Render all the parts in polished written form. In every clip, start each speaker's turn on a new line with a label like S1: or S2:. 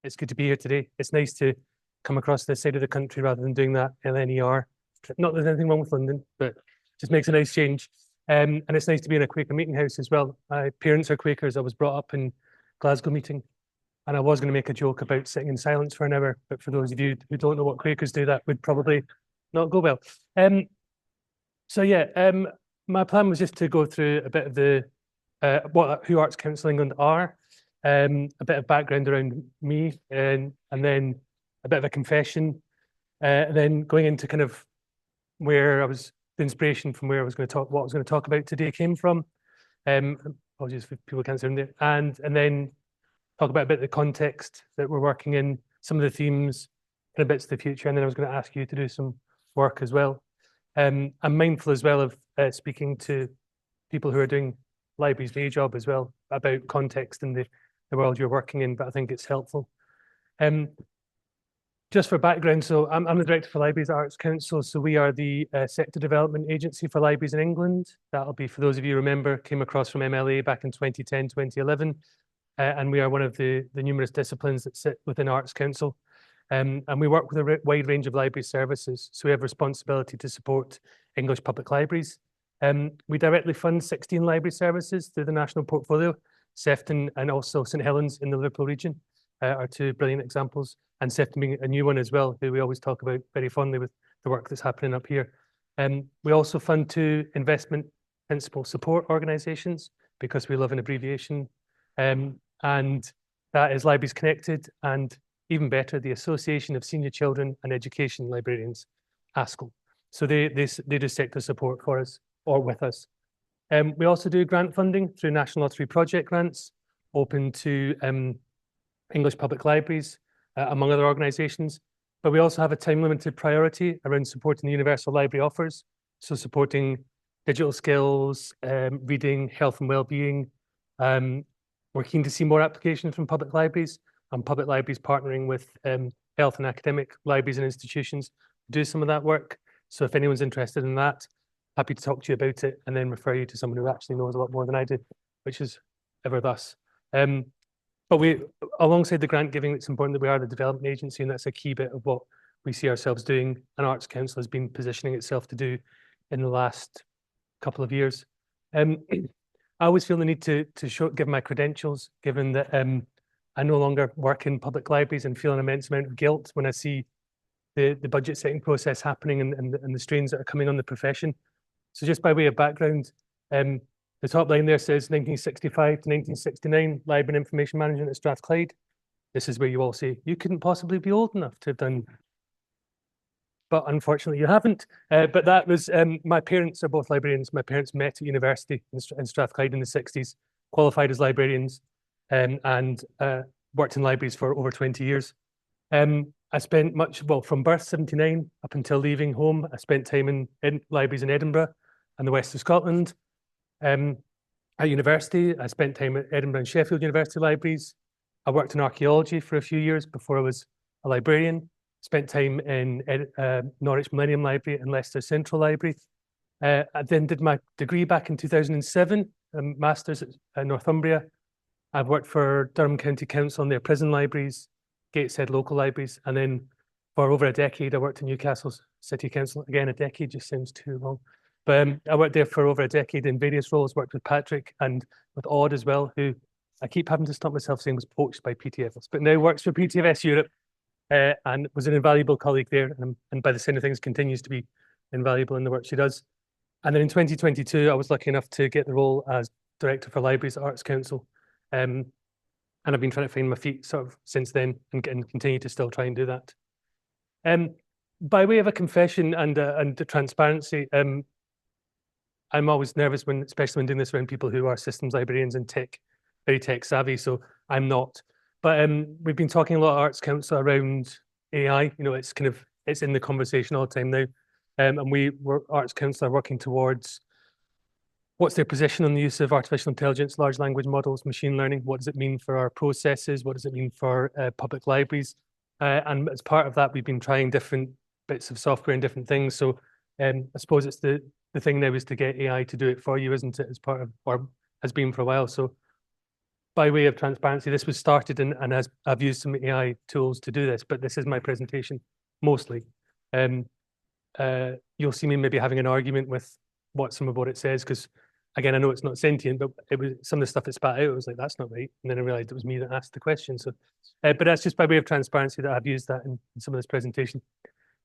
S1: It's good to be here today. It's nice to come across this side of the country rather than doing that LNER. Not that there's anything wrong with London, but just makes a nice change. And it's nice to be in a Quaker meeting house as well. My parents are Quakers. I was brought up in Glasgow meeting, and I was going to make a joke about sitting in silence for an hour, but for those of you who don't know what Quakers do, that would probably not go well. My plan was just to go through a bit of the who Arts Council England are, a bit of background around me, and then a bit of a confession, and then going into kind of where the inspiration from where I was going to talk, what I was going to talk about today came from. Apologies if people can't see them there, and then talk about a bit of the context that we're working in, some of the themes, kind of bits of the future, and then I was going to ask you to do some work as well. I'm mindful as well of speaking to people who are doing libraries day job as well about context in the world you're working in, but I think it's helpful. Just for background, so I'm the Director for Libraries at Arts Council, so we are the sector development agency for libraries in England. That'll be, for those of you who remember, came across from MLA back in 2010, 2011, and we are one of the numerous disciplines that sit within Arts Council. And we work with a wide range of library services, so we have responsibility to support English public libraries. We directly fund 16 library services through the national portfolio. Sefton and also St Helens in the Liverpool region are two brilliant examples, and Sefton being a new one as well, who we always talk about very fondly with the work that's happening up here. We also fund two investment principal support organisations because we love an abbreviation, and that is Libraries Connected, and even better, the Association of Senior Children and Education Librarians, ASCL. So they do sector support for us or with us. We also do grant funding through National Lottery project grants, open to English public libraries, among other organisations. But we also have a time-limited priority around supporting the universal library offers, so supporting digital skills, reading, health and well-being. We're keen to see more applications from public libraries, and public libraries partnering with health and academic libraries and institutions to do some of that work. So if anyone's interested in that, happy to talk to you about it and then refer you to someone who actually knows a lot more than I do, which is ever thus. But alongside the grant giving, it's important that we are the development agency, and that's a key bit of what we see ourselves doing, and Arts Council has been positioning itself to do in the last couple of years. I always feel the need to give my credentials, given that I no longer work in public libraries and feel an immense amount of guilt when I see the budget setting process happening and the strains that are coming on the profession. So just by way of background, the top line there says 1965 to 1969, Library and Information Management at Strathclyde. This is where you all say, you couldn't possibly be old enough to have done, but unfortunately you haven't. But that was, my parents are both librarians. My parents met at university in Strathclyde in the 60s, qualified as librarians, and worked in libraries for over 20 years. I spent from birth, 79, up until leaving home, I spent time in libraries in Edinburgh and the west of Scotland. At university, I spent time at Edinburgh and Sheffield University libraries. I worked in archaeology for a few years before I was a librarian. Spent time in Norwich Millennium Library and Leicester Central Library. I then did my degree back in 2007, a master's at Northumbria. I've worked for Durham County Council on their prison libraries, Gateshead local libraries, and then for over a decade, I worked in Newcastle City Council. Again, a decade just sounds too long. But I worked there for over a decade in various roles, worked with Patrick and with Odd as well, who I keep having to stop myself saying was poached by PTFS, but now works for PTFS Europe, and was an invaluable colleague there, and by the sound of things continues to be invaluable in the work she does. And then in 2022, I was lucky enough to get the role as Director for Libraries at Arts Council. And I've been trying to find my feet sort of since then and continue to still try and do that. By way of a confession and a transparency, I'm always nervous especially when doing this around people who are systems librarians and very tech savvy. So I'm not. But we've been talking a lot at Arts Council around AI. You know, it's in the conversation all the time now. And Arts Council are working towards what's their position on the use of artificial intelligence, large language models, machine learning? What does it mean for our processes? What does it mean for public libraries? And as part of that, we've been trying different bits of software and different things. So I suppose it's the thing now is to get AI to do it for you, isn't it? As part of, or has been for a while. So by way of transparency, this was started and as I've used some AI tools to do this, but this is my presentation mostly. You'll see me maybe having an argument with some of what it says, because again, I know it's not sentient, but it was some of the stuff it spat out. It was like, that's not right. And then I realized it was me that asked the question. So, but that's just by way of transparency that I've used that in some of this presentation,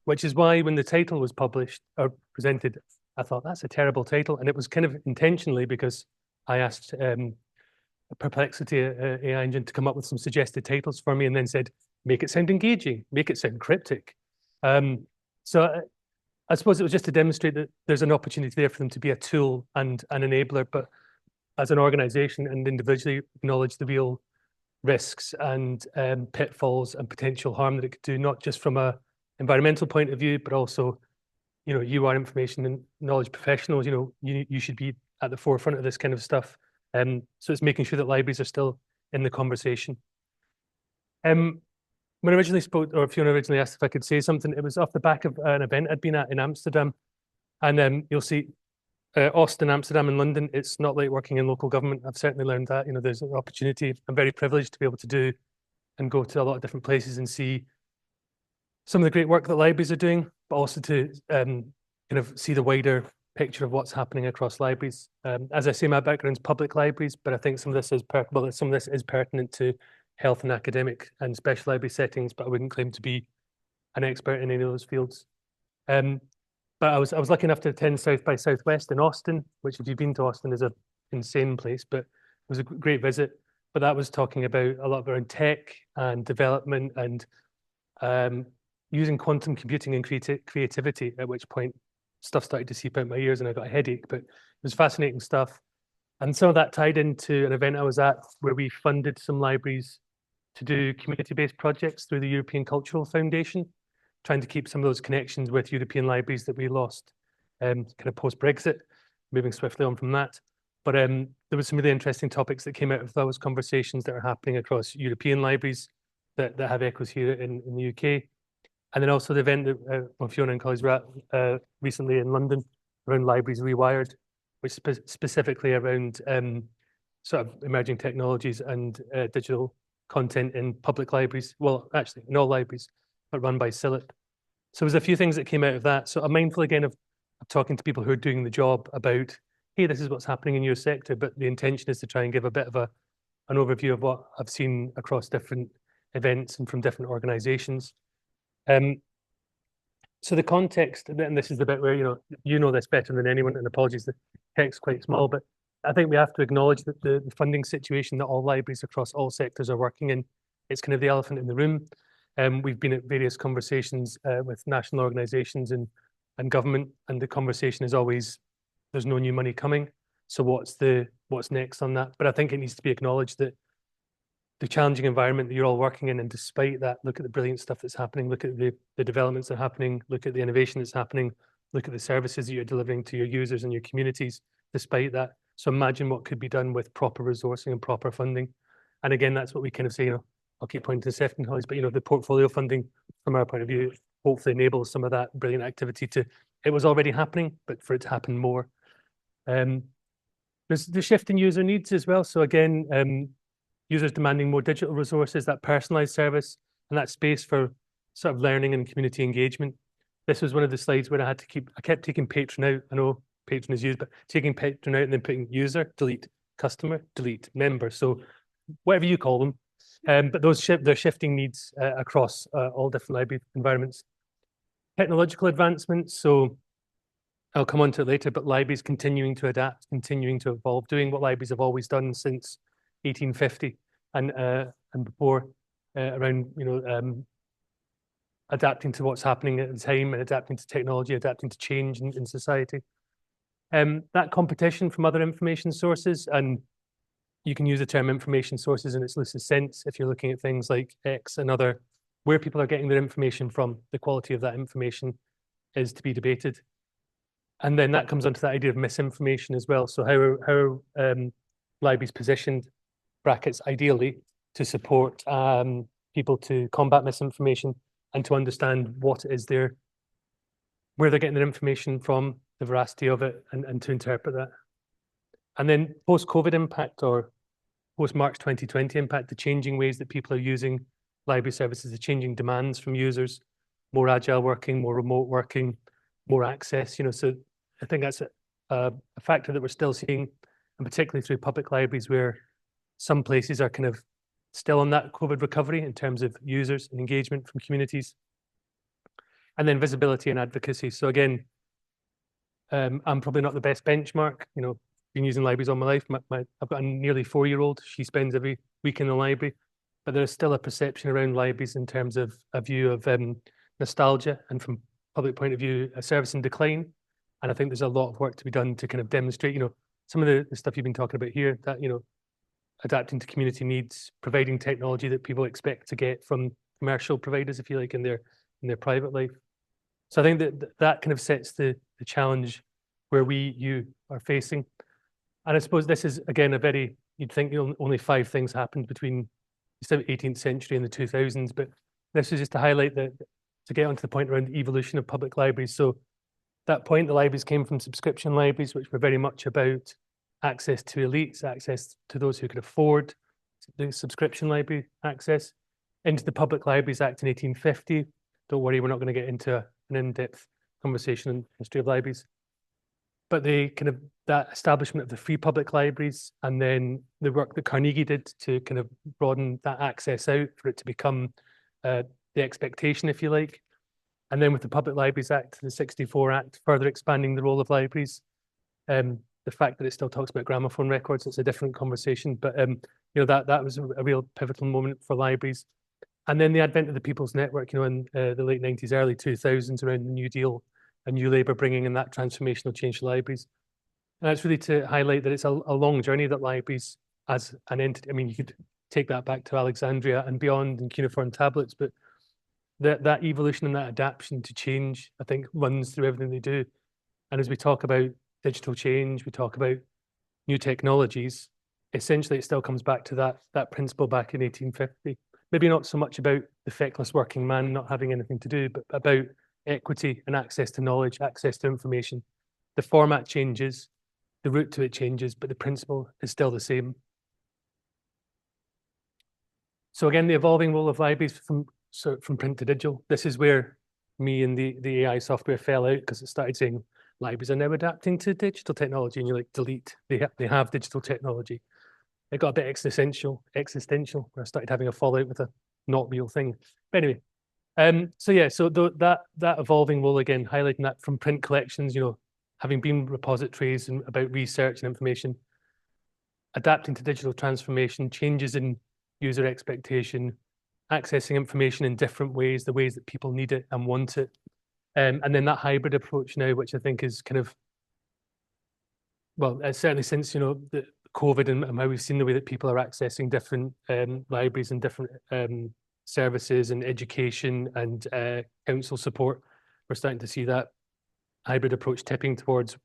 S1: which is why when the title was published or presented, I thought that's a terrible title. And it was kind of intentionally because I asked Perplexity AI engine to come up with some suggested titles for me, and then said, make it sound engaging, make it sound cryptic. So I suppose it was just to demonstrate that there's an opportunity there for them to be a tool and an enabler, but as an organization and individually acknowledge the real risks and pitfalls and potential harm that it could do, not just from a environmental point of view, but also, you are information and knowledge professionals, you should be at the forefront of this kind of stuff. So it's making sure that libraries are still in the conversation. When I originally spoke, or Fiona originally asked if I could say something, it was off the back of an event I'd been at in Amsterdam. And you'll see Austin, Amsterdam, and London, it's not like working in local government. I've certainly learned that, there's an opportunity. I'm very privileged to be able to do and go to a lot of different places and see some of the great work that libraries are doing, but also to kind of see the wider picture of what's happening across libraries. As I say, my background's public libraries, but I think some of this is pertinent to health and academic and special library settings, but I wouldn't claim to be an expert in any of those fields. But I was lucky enough to attend South by Southwest in Austin, which if you've been to Austin is an insane place, but it was a great visit. But that was talking about a lot around tech and development and using quantum computing and creativity, at which point stuff started to seep out my ears and I got a headache, but it was fascinating stuff. And some of that tied into an event I was at where we funded some libraries to do community-based projects through the European Cultural Foundation, trying to keep some of those connections with European libraries that we lost kind of post-Brexit, moving swiftly on from that. But there were some really interesting topics that came out of those conversations that are happening across European libraries that have echoes here in the UK. And then also the event that Fiona and colleagues were at recently in London around Libraries Rewired, which is specifically around sort of emerging technologies and digital content in public libraries. Well, actually, in all libraries, but run by CILIP. So there's a few things that came out of that. So I'm mindful again of talking to people who are doing the job about, hey, this is what's happening in your sector, but the intention is to try and give a bit of an overview of what I've seen across different events and from different organizations. So the context, and this is the bit where, you know this better than anyone, and apologies, the text's quite small, but I think we have to acknowledge that the funding situation that all libraries across all sectors are working in, it's kind of the elephant in the room. We've been at various conversations with national organizations and government, and the conversation is always, there's no new money coming. So what's next on that? But I think it needs to be acknowledged that the challenging environment that you're all working in, and despite that, look at the brilliant stuff that's happening, look at the developments that are happening, look at the innovation that's happening, look at the services that you're delivering to your users and your communities, despite that. So imagine what could be done with proper resourcing and proper funding. And again, that's what we kind of say, I'll keep pointing to Sefton colleagues, but the portfolio funding from our point of view hopefully enables some of that brilliant activity it was already happening, but for it to happen more. There's the shift in user needs as well. So again, users demanding more digital resources, that personalized service, and that space for sort of learning and community engagement. This was one of the slides where I kept taking patron out. I know patron is used, but taking patron out and then putting user, delete, customer, delete, member. So whatever you call them, but they're shifting needs across all different library environments. Technological advancements, so I'll come on to it later, but libraries continuing to adapt, continuing to evolve, doing what libraries have always done since 1850 and before, around adapting to what's happening at the time and adapting to technology, adapting to change in society. That competition from other information sources, and you can use the term information sources in its loosest sense if you're looking at things like X and other, where people are getting their information from, the quality of that information is to be debated. And then that comes onto that idea of misinformation as well. So how are libraries positioned, brackets, ideally, to support people to combat misinformation and to understand what is where they're getting their information from, the veracity of it, and to interpret that. And then post-COVID impact, or post-March 2020 impact, the changing ways that people are using library services, the changing demands from users, more agile working, more remote working, more access, so I think that's a factor that we're still seeing, and particularly through public libraries, where some places are kind of still on that COVID recovery in terms of users and engagement from communities. And then visibility and advocacy. So again, I'm probably not the best benchmark, been using libraries all my life. I've got a nearly 4-year-old. She spends every week in the library, but there's still a perception around libraries in terms of a view of nostalgia, and from public point of view, a service in decline. And I think there's a lot of work to be done to kind of demonstrate, some of the stuff you've been talking about here, that, adapting to community needs, providing technology that people expect to get from commercial providers, if you like, in their private life. So I think that kind of sets the challenge where you are facing. And I suppose this is, again, you'd think only 5 things happened between the 18th century and the 2000s, but this is just to highlight to get onto the point around the evolution of public libraries. So at that point, the libraries came from subscription libraries, which were very much about access to elites, access to those who could afford the subscription library access, into the Public Libraries Act in 1850. Don't worry, we're not going to get into an in-depth conversation on the history of libraries. But that establishment of the free public libraries, and then the work that Carnegie did to kind of broaden that access out for it to become the expectation, if you like. And then with the Public Libraries Act, the 64 Act, further expanding the role of libraries. The fact that it still talks about gramophone records, it's a different conversation, but that was a real pivotal moment for libraries. And then the advent of the People's Network, in the late 90s, early 2000s, around the New Deal and New Labour bringing in that transformational change to libraries. And that's really to highlight that it's a long journey that libraries as an entity, you could take that back to Alexandria and beyond and cuneiform tablets, but that evolution and that adaptation to change, I think, runs through everything they do. And as we talk about digital change, we talk about new technologies, essentially it still comes back to that principle back in 1850. Maybe not so much about the feckless working man not having anything to do, but about equity and access to knowledge, access to information. The format changes, the route to it changes, but the principle is still the same. So again, the evolving role of libraries from print to digital. This is where me and the AI software fell out, because it started saying libraries are now adapting to digital technology, and you're like, delete, they have digital technology. It got a bit existential, where I started having a fallout with a not real thing. But anyway, so that evolving role, again, highlighting that from print collections, having been repositories and about research and information, adapting to digital transformation, changes in user expectation, accessing information in different ways, the ways that people need it and want it. And then that hybrid approach now, which I think is kind of, well, certainly since, the COVID and how we've seen the way that people are accessing different libraries and different services and education and council support, we're starting to see that hybrid approach tipping towards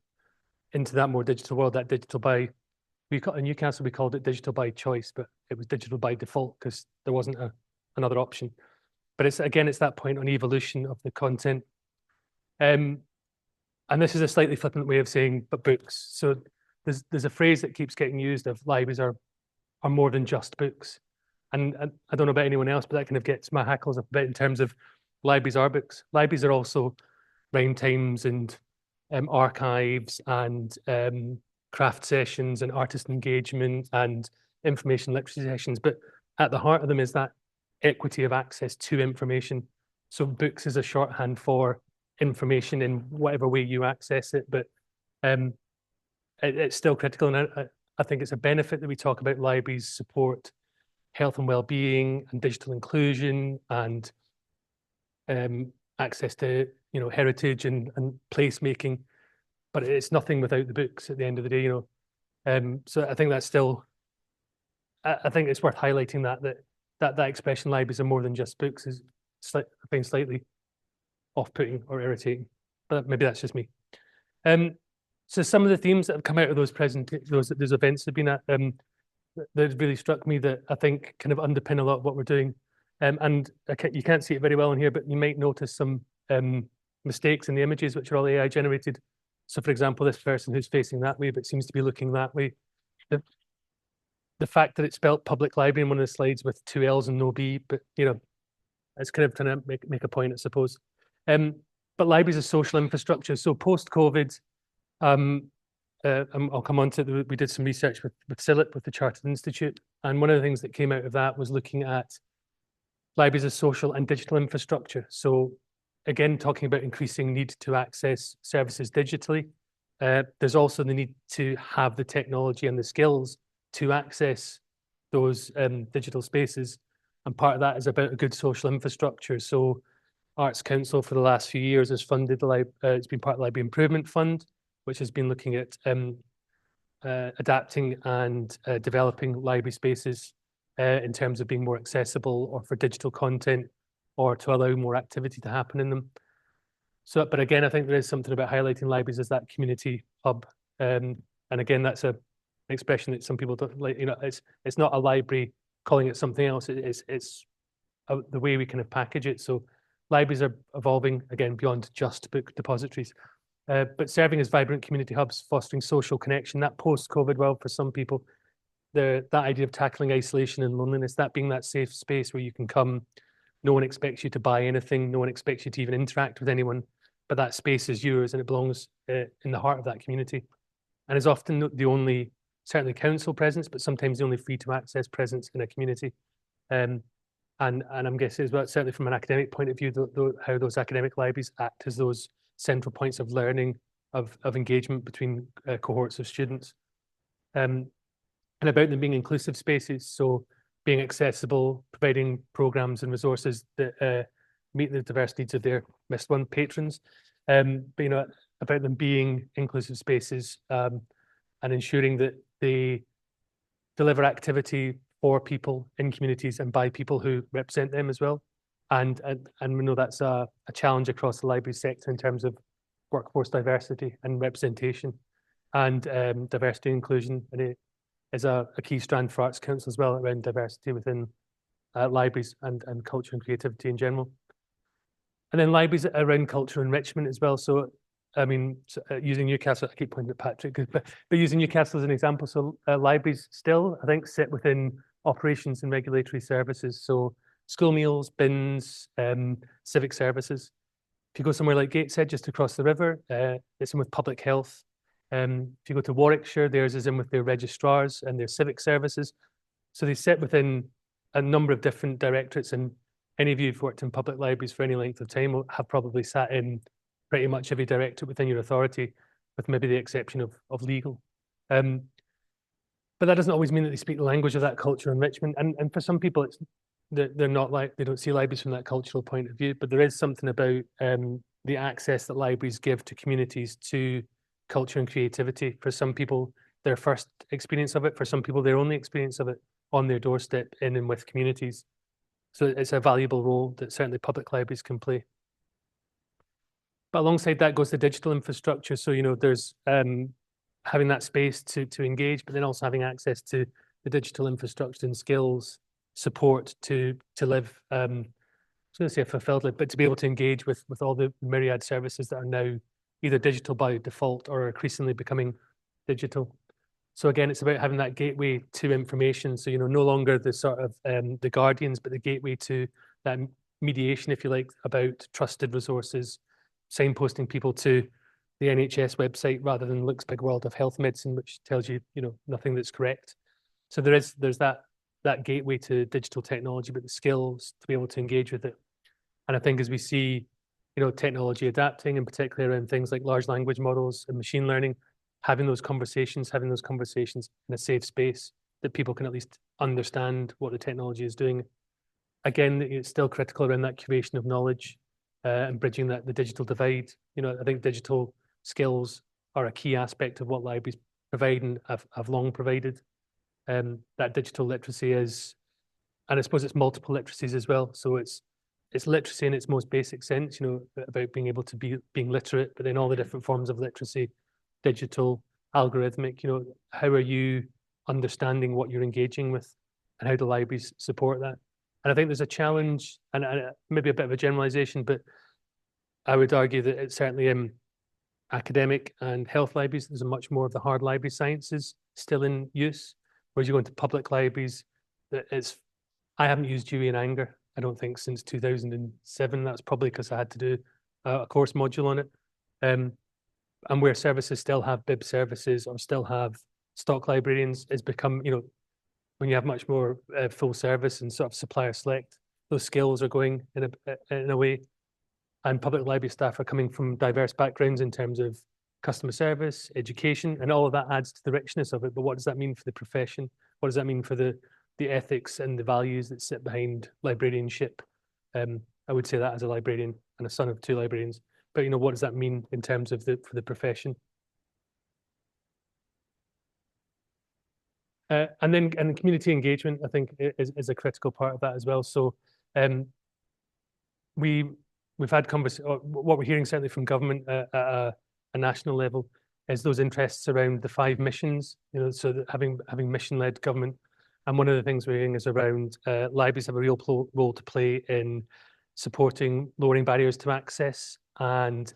S1: into that more digital world, that digital by, in Newcastle, we called it digital by choice, but it was digital by default because there wasn't another option. But it's that point on evolution of the content. And this is a slightly flippant way of saying, but books. So there's a phrase that keeps getting used of libraries are more than just books. And I don't know about anyone else, but that kind of gets my hackles up a bit in terms of libraries are books. Libraries are also round times and archives and craft sessions and artist engagement and information literacy sessions. But at the heart of them is that equity of access to information. So books is a shorthand for information in whatever way you access it, but it's still critical. And I think it's a benefit that we talk about libraries support health and well-being and digital inclusion and access to heritage and placemaking, but it's nothing without the books at the end of the day. So I think that's still, I think it's worth highlighting that expression libraries are more than just books is I think slightly off-putting or irritating, but maybe that's just me. So some of the themes that have come out of those events have been that really struck me that I think kind of underpin a lot of what we're doing. And you can't see it very well in here, but you might notice some mistakes in the images, which are all AI generated. So for example, this person who's facing that way, but seems to be looking that way. The the fact that it's spelled public library in one of the slides with 2 L's and no B, but it's kind of trying to make a point, I suppose. But libraries are social infrastructure. So post-COVID, I'll come on to we did some research with CILIP, with the Chartered Institute, and one of the things that came out of that was looking at libraries as social and digital infrastructure. So again, talking about increasing need to access services digitally. There's also the need to have the technology and the skills to access those digital spaces. And part of that is about a good social infrastructure. So Arts Council for the last few years has funded it's been part of the Library Improvement Fund, which has been looking at adapting and developing library spaces in terms of being more accessible, or for digital content, or to allow more activity to happen in them. So, but again, I think there is something about highlighting libraries as that community hub. And again, that's an expression that some people don't like. It's not a library calling it something else. It's the way we kind of package it. So libraries are evolving, again, beyond just book depositories, but serving as vibrant community hubs, fostering social connection. That post-COVID world, for some people, that idea of tackling isolation and loneliness, that being that safe space where you can come, no one expects you to buy anything, no one expects you to even interact with anyone, but that space is yours and it belongs in the heart of that community, and is often the only, certainly council presence, but sometimes the only free to access presence in a community. And I'm guessing as well, certainly from an academic point of view, how those academic libraries act as those central points of learning, of engagement between cohorts of students, and about them being inclusive spaces. So being accessible, providing programs and resources that meet the diverse needs of their missed one patrons, but about them being inclusive spaces, and ensuring that they deliver activity for people in communities and by people who represent them as well. And we know that's a challenge across the library sector in terms of workforce diversity and representation, and diversity and inclusion. And it is a key strand for Arts Council as well, around diversity within libraries and culture and creativity in general. And then libraries around cultural enrichment as well. So, I mean, using Newcastle, I keep pointing at Patrick, but using Newcastle as an example. So libraries still, I think, sit within operations and regulatory services. So school meals, bins, civic services. If you go somewhere like Gateshead, just across the river, it's in with public health. If you go to Warwickshire, theirs is in with their registrars and their civic services. So they sit within a number of different directorates, and any of you who've worked in public libraries for any length of time have probably sat in pretty much every directorate within your authority, with maybe the exception of legal. But that doesn't always mean that they speak the language of that cultural enrichment. And for some people, they're not like, they don't see libraries from that cultural point of view, but there is something about the access that libraries give to communities to culture and creativity. For some people, their first experience of it, for some people, their only experience of it on their doorstep, in and with communities. So it's a valuable role that certainly public libraries can play. But alongside that goes the digital infrastructure. So, there's having that space to engage, but then also having access to the digital infrastructure and skills, support to live, I was going to say a fulfilled life, but to be able to engage with all the myriad services that are now either digital by default or increasingly becoming digital. So again, it's about having that gateway to information. So, no longer the sort of the guardians, but the gateway to that mediation, if you like, about trusted resources, signposting people to the NHS website rather than Luke's Big World of Health Medicine, which tells you, nothing that's correct. So there's that gateway to digital technology, but the skills to be able to engage with it. And I think as we see, technology adapting, and particularly around things like large language models and machine learning, having those conversations in a safe space that people can at least understand what the technology is doing. Again, it's still critical around that curation of knowledge and bridging the digital divide. I think digital skills are a key aspect of what libraries provide and have long provided. That digital literacy is, and I suppose it's multiple literacies as well. So it's literacy in its most basic sense, about being able to being literate, but then all the different forms of literacy, digital, algorithmic, how are you understanding what you're engaging with, and how do libraries support that? And I think there's a challenge, and maybe a bit of a generalization, but I would argue that it's certainly in academic and health libraries, there's a much more of the hard library sciences still in use. Whereas you go into public libraries, I haven't used Dewey in Anger, I don't think, since 2007. That's probably because I had to do a course module on it. And where services still have bib services or still have stock librarians, it's become, when you have much more full service and sort of supplier select, those skills are going in a way. And public library staff are coming from diverse backgrounds in terms of customer service, education, and all of that adds to the richness of it. But what does that mean for the profession? What does that mean for the ethics and the values that sit behind librarianship? I would say that as a librarian and a son of two librarians. But what does that mean in terms of for the profession? And community engagement, I think, is a critical part of that as well. So we've had what we're hearing certainly from government at a national level is those interests around the 5 missions, so that having mission-led government. And one of the things we're hearing is around libraries have a real role to play in supporting lowering barriers to access and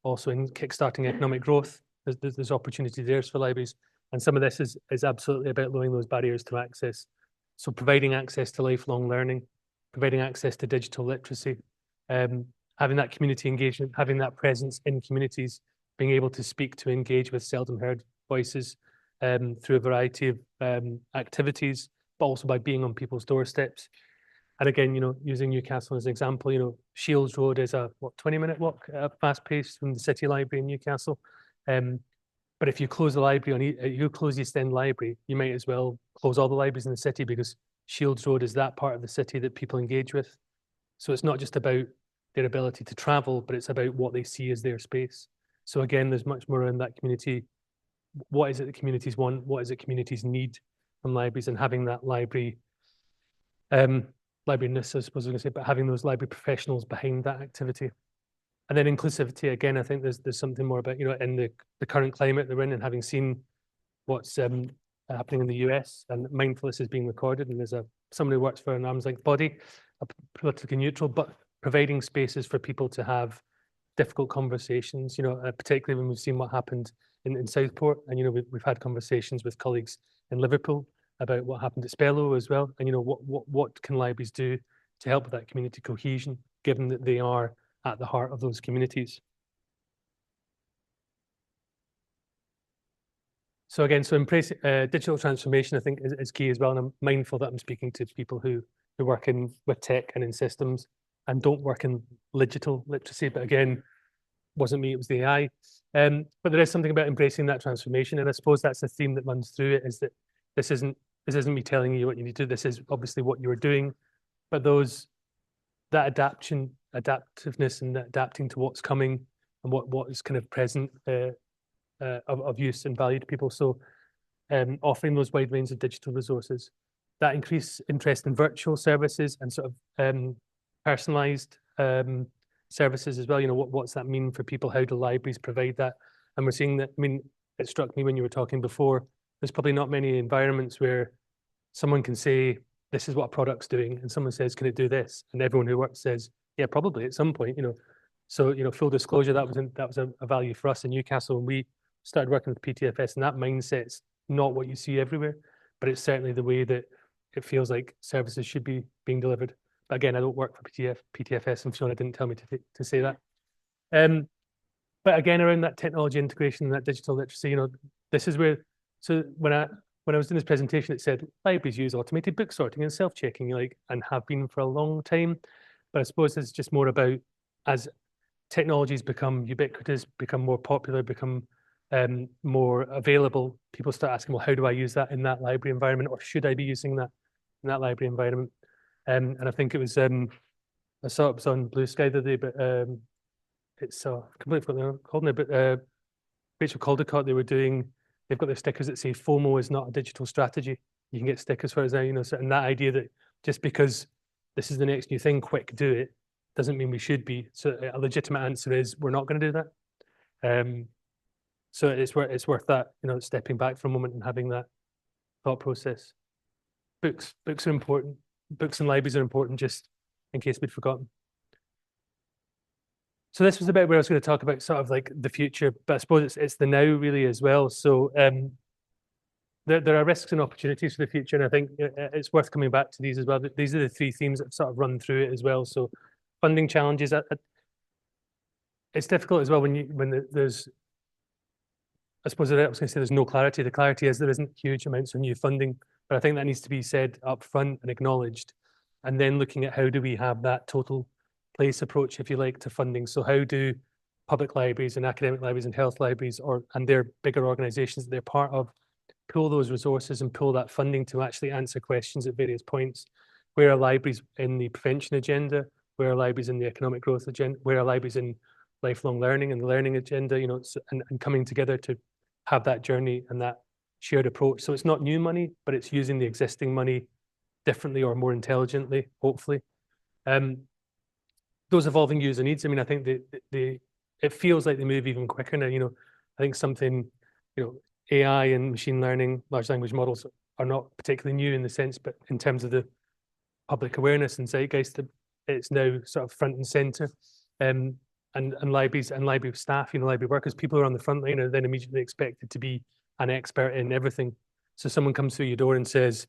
S1: also in kickstarting economic growth. There's opportunity there for libraries. And some of this is absolutely about lowering those barriers to access. So providing access to lifelong learning, providing access to digital literacy, having that community engagement, having that presence in communities, being able to speak to engage with seldom heard voices through a variety of activities, but also by being on people's doorsteps. And again, using Newcastle as an example, Shields Road is a 20-minute walk, fast paced from the City Library in Newcastle. But if you close the library you close East End Library, you might as well close all the libraries in the city because Shields Road is that part of the city that people engage with. So it's not just about their ability to travel, but it's about what they see as their space. So again, there's much more around that community. What is it that communities want? What is it communities need from libraries? And having that libraryness, I suppose I was going to say, but having those library professionals behind that activity. And then inclusivity, again, I think there's something more about, in the current climate they're in and having seen what's happening in the US, and mindfulness is being recorded, and there's somebody who works for an arm's length body, politically neutral, but providing spaces for people to have difficult conversations, particularly when we've seen what happened in Southport, and we've had conversations with colleagues in Liverpool about what happened at Spello as well, and what can libraries do to help with that community cohesion, given that they are at the heart of those communities. So again, embracing digital transformation, I think, is key as well. And I'm mindful that I'm speaking to people who work with tech and in systems and don't work in digital literacy. But again, wasn't me, it was the AI. But there is something about embracing that transformation. And I suppose that's the theme that runs through it, is that this isn't me telling you what you need to do. This is obviously what you are doing. But that adaptiveness and adapting to what's coming and what is kind of present of use and value to people. So offering those wide range of digital resources, that increased interest in virtual services and sort of personalized services as well. What's that mean for people? How do libraries provide that? And we're seeing that, it struck me when you were talking before, there's probably not many environments where someone can say, this is what a product's doing, and someone says, can it do this? And everyone who works says, yeah, probably at some point, So, full disclosure, that was a value for us in Newcastle when we started working with PTFS, and that mindset's not what you see everywhere, but it's certainly the way that it feels like services should be being delivered. But again, I don't work for PTFS, and Fiona didn't tell me to say that. But again, around that technology integration and that digital literacy, this is where, so when I was doing this presentation, it said libraries use automated book sorting and self-checking, and have been for a long time. But I suppose it's just more about, as technologies become ubiquitous, become more popular, become more available, people start asking, well, how do I use that in that library environment, or should I be using that in that library environment? And I think it was, I saw it was on Blue Sky the other day, but it's completely forgot what they're called now, but Rachel Caldecott, they've got their stickers that say FOMO is not a digital strategy. You can get stickers for it now, and that idea that just because this is the next new thing, quick, do it, doesn't mean we should be. So a legitimate answer is we're not going to do that. So it's worth that, stepping back for a moment and having that thought process. Books are important. Books and libraries are important, just in case we'd forgotten. So this was the bit where I was going to talk about sort of like the future, but I suppose it's the now really as well. So there are risks and opportunities for the future, and I think it's worth coming back to these as well. These are the three themes that sort of run through it as well. So funding challenges, it's difficult as well when there's, I suppose I was going to say there's no clarity. The clarity is there isn't huge amounts of new funding, but I think that needs to be said up front and acknowledged. And then looking at how do we have that total place approach, if you like, to funding. So how do public libraries and academic libraries and health libraries and their bigger organizations that they're part of pull those resources and pull that funding to actually answer questions at various points? Where are libraries in the prevention agenda? Where are libraries in the economic growth agenda? Where are libraries in lifelong learning and the learning agenda? You know, and coming together to have that journey and that shared approach. So it's not new money, but it's using the existing money differently or more intelligently, hopefully. Those evolving user needs, I mean, I think it feels like they move even quicker now. You know, I think something, you know, AI and machine learning, large language models are not particularly new in the sense, but in terms of the public awareness and zeitgeist, it's now sort of front and center. And libraries and library staff, you know, library workers, people who are on the front line are then immediately expected to be an expert in everything. So someone comes through your door and says,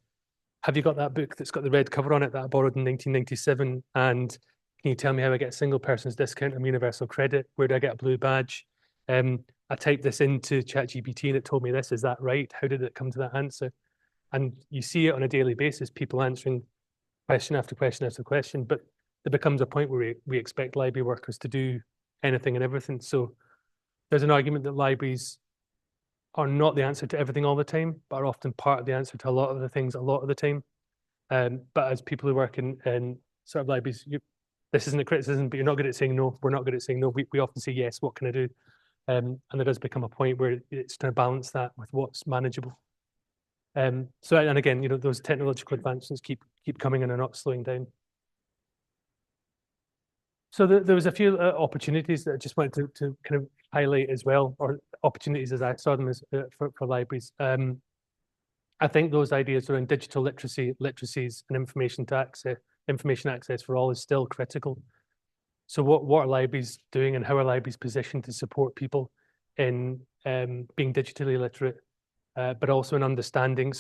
S1: have you got that book that's got the red cover on it that I borrowed in 1997? And can you tell me how I get a single person's discount on universal credit? Where do I get a blue badge? I typed this into ChatGPT and it told me this. Is that right? How did it come to that answer? And you see it on a daily basis, people answering question after question after question. But there becomes a point where we expect library workers to do anything and everything. So there's an argument that libraries are not the answer to everything all the time, but are often part of the answer to a lot of the things a lot of the time. But as people who work in sort of libraries, this isn't a criticism, but you're not good at saying no. We're not good at saying no. We often say yes, what can I do? And there does become a point where it's trying to balance that with what's manageable. And again, you know, those technological advancements keep coming and are not slowing down. So there was a few opportunities that I just wanted to kind of highlight as well, or opportunities as I saw them as for libraries. I think those ideas around digital literacies, and information access for all is still critical. So what are libraries doing, and how are libraries positioned to support people in being digitally literate, but also in understanding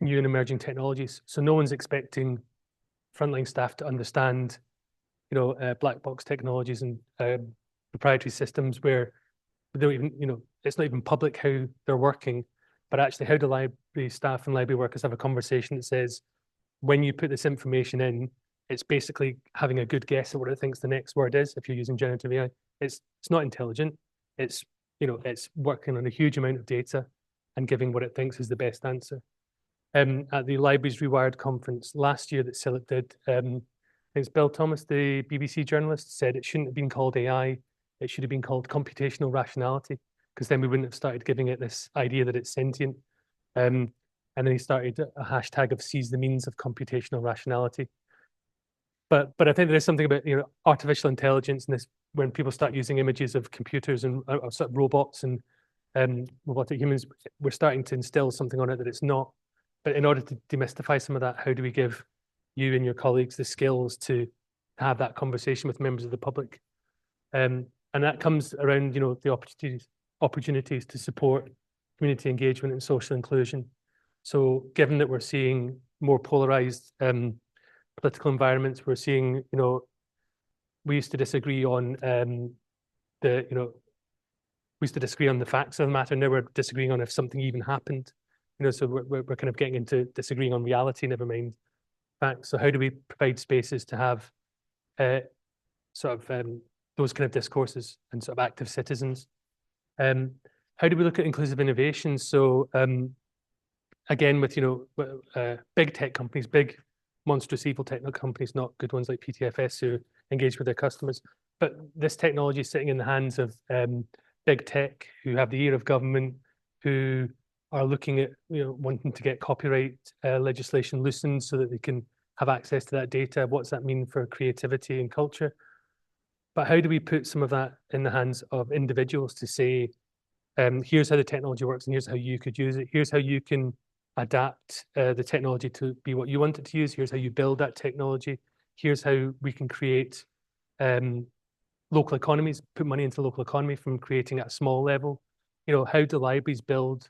S1: new and emerging technologies. So no one's expecting frontline staff to understand, you know, black box technologies and proprietary systems where they don't even, you know, it's not even public how they're working, but actually how do library staff and library workers have a conversation that says, when you put this information in, it's basically having a good guess at what it thinks the next word is. If you're using generative AI, it's not intelligent. It's, you know, it's working on a huge amount of data and giving what it thinks is the best answer. At the Libraries Rewired conference last year that CILIP did, I think it's Bill Thomas, the BBC journalist, said it shouldn't have been called AI. It should have been called computational rationality, because then we wouldn't have started giving it this idea that it's sentient. And then he started a hashtag of seize the means of computational rationality. But I think there is something about, you know, artificial intelligence and this, when people start using images of computers and sort of robots and robotic humans, we're starting to instill something on it that it's not. But in order to demystify some of that, how do we give you and your colleagues the skills to have that conversation with members of the public? And that comes around, you know, the opportunities to support community engagement and social inclusion. So given that we're seeing more polarized political environments, we're seeing, you know, we used to disagree on we used to disagree on the facts of the matter. Now we're disagreeing on if something even happened. You know, so we're kind of getting into disagreeing on reality, never mind facts. So how do we provide spaces to have those kind of discourses and sort of active citizens? How do we look at inclusive innovation? So again, with, you know, big tech companies, big monstrous evil technical companies, not good ones like PTFS who engage with their customers, but this technology is sitting in the hands of big tech who have the ear of government, who are looking at, you know, wanting to get copyright legislation loosened so that they can have access to that data. What's that mean for creativity and culture? But how do we put some of that in the hands of individuals to say, here's how the technology works and here's how you could use it. Here's how you can adapt the technology to be what you want it to use. Here's how you build that technology. Here's how we can create local economies, put money into the local economy from creating at a small level. You know, how do libraries build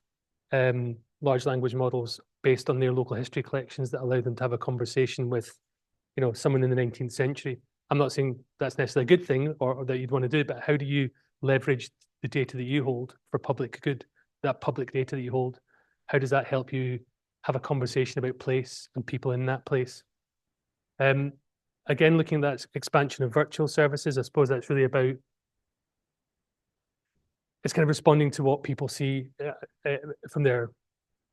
S1: large language models based on their local history collections that allow them to have a conversation with, someone in the 19th century. I'm not saying that's necessarily a good thing or that you'd want to do, but how do you leverage the data that you hold for public good, that public data that you hold? How does that help you have a conversation about place and people in that place? Again, looking at that expansion of virtual services, I suppose that's really about, it's kind of responding to what people see from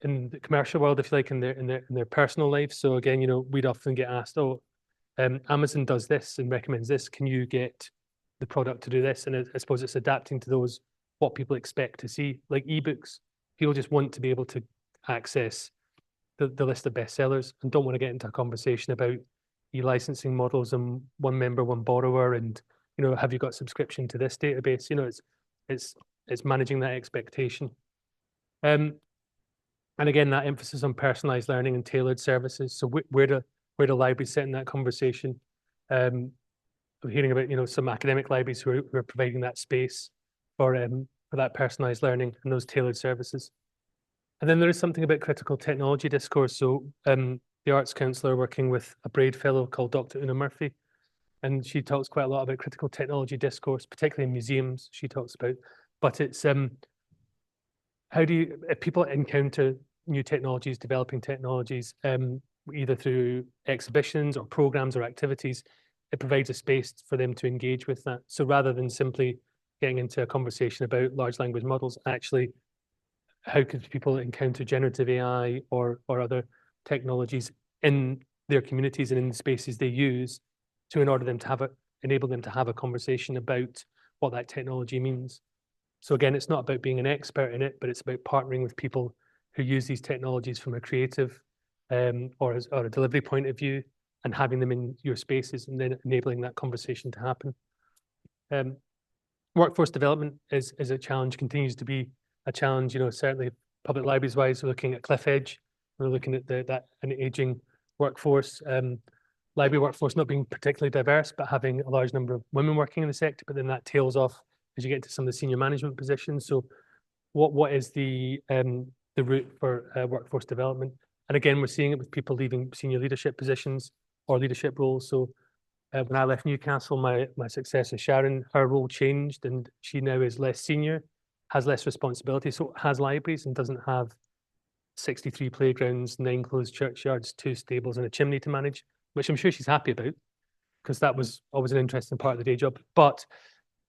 S1: in the commercial world, if you like, in their personal lives. So again, we'd often get asked, "Oh, Amazon does this and recommends this. Can you get the product to do this?" And I suppose it's adapting to what people expect to see, like ebooks. People just want to be able to access the list of bestsellers and don't want to get into a conversation about e-licensing models and one member, one borrower, and have you got subscription to this database? It's managing that expectation. And again, that emphasis on personalized learning and tailored services. So where do libraries sit in that conversation? I'm hearing about some academic libraries who are providing that space for that personalized learning and those tailored services. And then there is something about critical technology discourse. So the Arts Council are working with a Braid fellow called Dr. Una Murphy, and she talks quite a lot about critical technology discourse, particularly in museums. She talks about, but it's if people encounter new technologies, developing technologies, either through exhibitions or programs or activities, it provides a space for them to engage with that. So rather than simply getting into a conversation about large language models, actually, how could people encounter generative AI or other technologies in their communities and in the spaces they use to enable them to have a conversation about what that technology means. So again, it's not about being an expert in it, but it's about partnering with people who use these technologies from a creative or a delivery point of view and having them in your spaces and then enabling that conversation to happen. Workforce development is a challenge, continues to be a challenge. Certainly public libraries wise, we're looking at cliff edge. We're looking at an aging workforce. Library workforce not being particularly diverse, but having a large number of women working in the sector, but then that tails off as you get to some of the senior management positions. So what is the route for workforce development? And again, we're seeing it with people leaving senior leadership positions or leadership roles. So when I left Newcastle, my successor, Sharon, her role changed and she now is less senior, has less responsibility, so has libraries and doesn't have 63 playgrounds, 9 closed churchyards, 2 stables and a chimney to manage, which I'm sure she's happy about because that was always an interesting part of the day job. But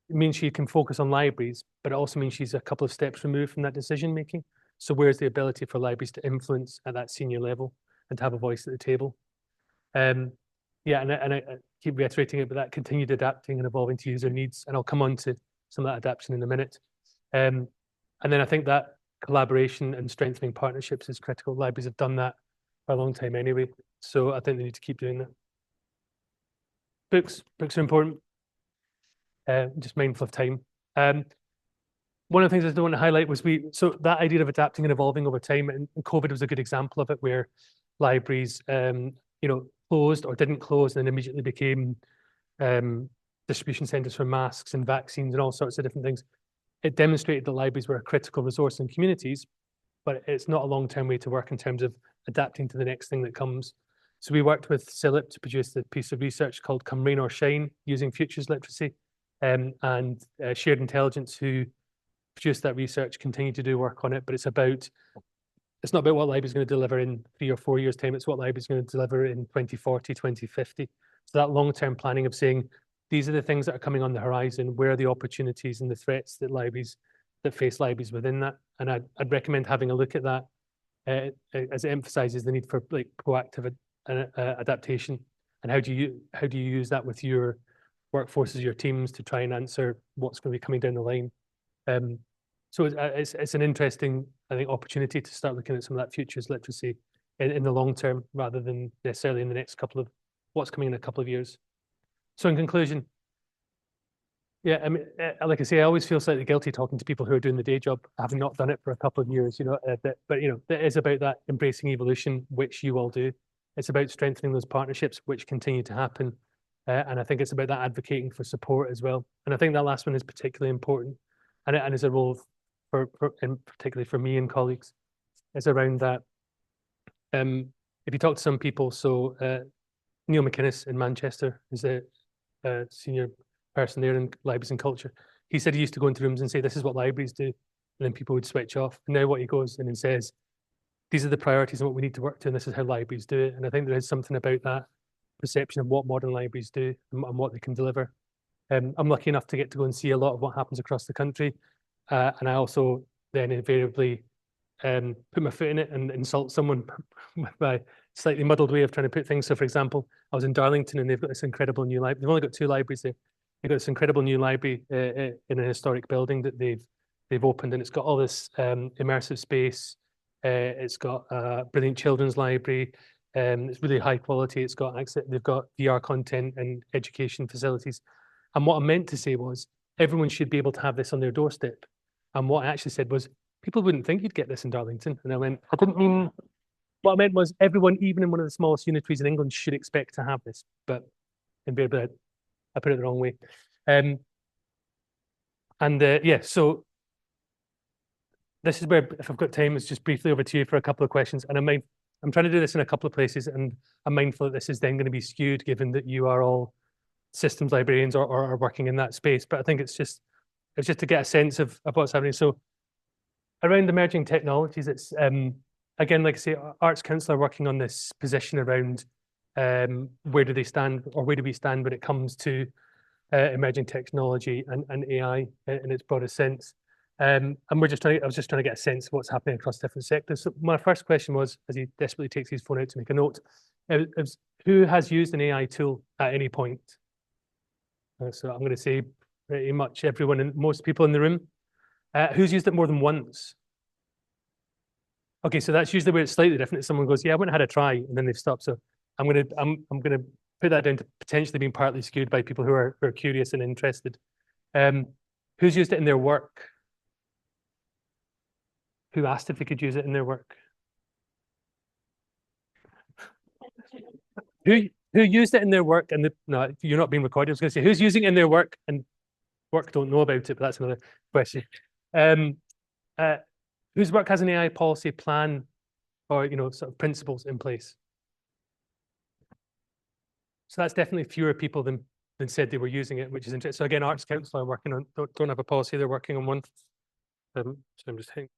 S1: it means she can focus on libraries, but it also means she's a couple of steps removed from that decision making. So where's the ability for libraries to influence at that senior level and to have a voice at the table? Yeah, and I keep reiterating it, but that continued adapting and evolving to user needs, and I'll come on to some of that adaptation in a minute. And then I think that collaboration and strengthening partnerships is critical. Libraries have done that for a long time anyway, so I think they need to keep doing that. Books are important. Just mindful of time. One of the things I don't want to highlight was so that idea of adapting and evolving over time, and COVID was a good example of it, where libraries, closed or didn't close and then immediately became distribution centres for masks and vaccines and all sorts of different things. It demonstrated that libraries were a critical resource in communities, but it's not a long-term way to work in terms of adapting to the next thing that comes. So we worked with CILIP to produce the piece of research called Come Rain or Shine, using futures literacy, and Shared Intelligence, who produced that research, continue to do work on it, but it's not about what libraries going to deliver in 3 or 4 years' time, it's what libraries going to deliver in 2040, 2050. So that long-term planning of saying, these are the things that are coming on the horizon, where are the opportunities and the threats that face libraries within that? And I'd recommend having a look at that as it emphasizes the need for proactive adaptation. And how do you use that with your workforces, your teams, to try and answer what's going to be coming down the line? So it's an interesting, I think, opportunity to start looking at some of that futures literacy in the long term, rather than necessarily in the next what's coming in a couple of years. So in conclusion, yeah, I mean, like I say, I always feel slightly guilty talking to people who are doing the day job, having not done it for a couple of years, but it is about that embracing evolution, which you all do. It's about strengthening those partnerships, which continue to happen. And I think it's about that advocating for support as well. And I think that last one is particularly important, and is a role and particularly for me and colleagues. is around that. If you talk to some people, so Neil McInnes in Manchester is a senior person there in libraries and culture. He said he used to go into rooms and say, "This is what libraries do," and then people would switch off. And now what he goes in and says, "These are the priorities and what we need to work to, and this is how libraries do it." And I think there is something about that perception of what modern libraries do and what they can deliver. I'm lucky enough to get to go and see a lot of what happens across the country, and I also then invariably put my foot in it and insult someone with my slightly muddled way of trying to put things. So, for example, I was in Darlington and they've got this incredible new library. They've only got 2 libraries there. They've got this incredible new library in a historic building that they've opened, and it's got all this immersive space. It's got a brilliant children's library. It's really high quality. It's got access. They've got VR content and education facilities. And what I meant to say was everyone should be able to have this on their doorstep. And what I actually said was people wouldn't think you'd get this in Darlington. And I went, I didn't mean, what I meant was everyone, even in one of the smallest unitaries in England, should expect to have this. But invariably, I put it the wrong way. Yeah, so this is where, if I've got time, it's just briefly over to you for a couple of questions. And I'm trying to do this in a couple of places, and I'm mindful that this is then going to be skewed given that you are all systems librarians or are working in that space. But I think it's just to get a sense of what's happening. So around emerging technologies, it's again, like I say, Arts Council are working on this position around where do they stand, or where do we stand when it comes to emerging technology and AI in its broadest sense. And I was just trying to get a sense of what's happening across different sectors. So my first question was, as he desperately takes his phone out to make a note, who has used an AI tool at any point? So I'm going to say pretty much everyone and most people in the room. Who's used it more than once? Okay, so that's usually where it's slightly different. If someone goes, "Yeah, I went and had a try," and then they've stopped. So I'm gonna put that down to potentially being partly skewed by people who are curious and interested. Who's used it in their work? Who asked if they could use it in their work? Who used it in their work? And no, you're not being recorded. I was going to say who's using it in their work and work don't know about it, but that's another question. Whose work has an AI policy plan or sort of principles in place? So that's definitely fewer people than said they were using it, which is interesting. So again, Arts Council are working on don't have a policy; they're working on one. So I'm just thinking.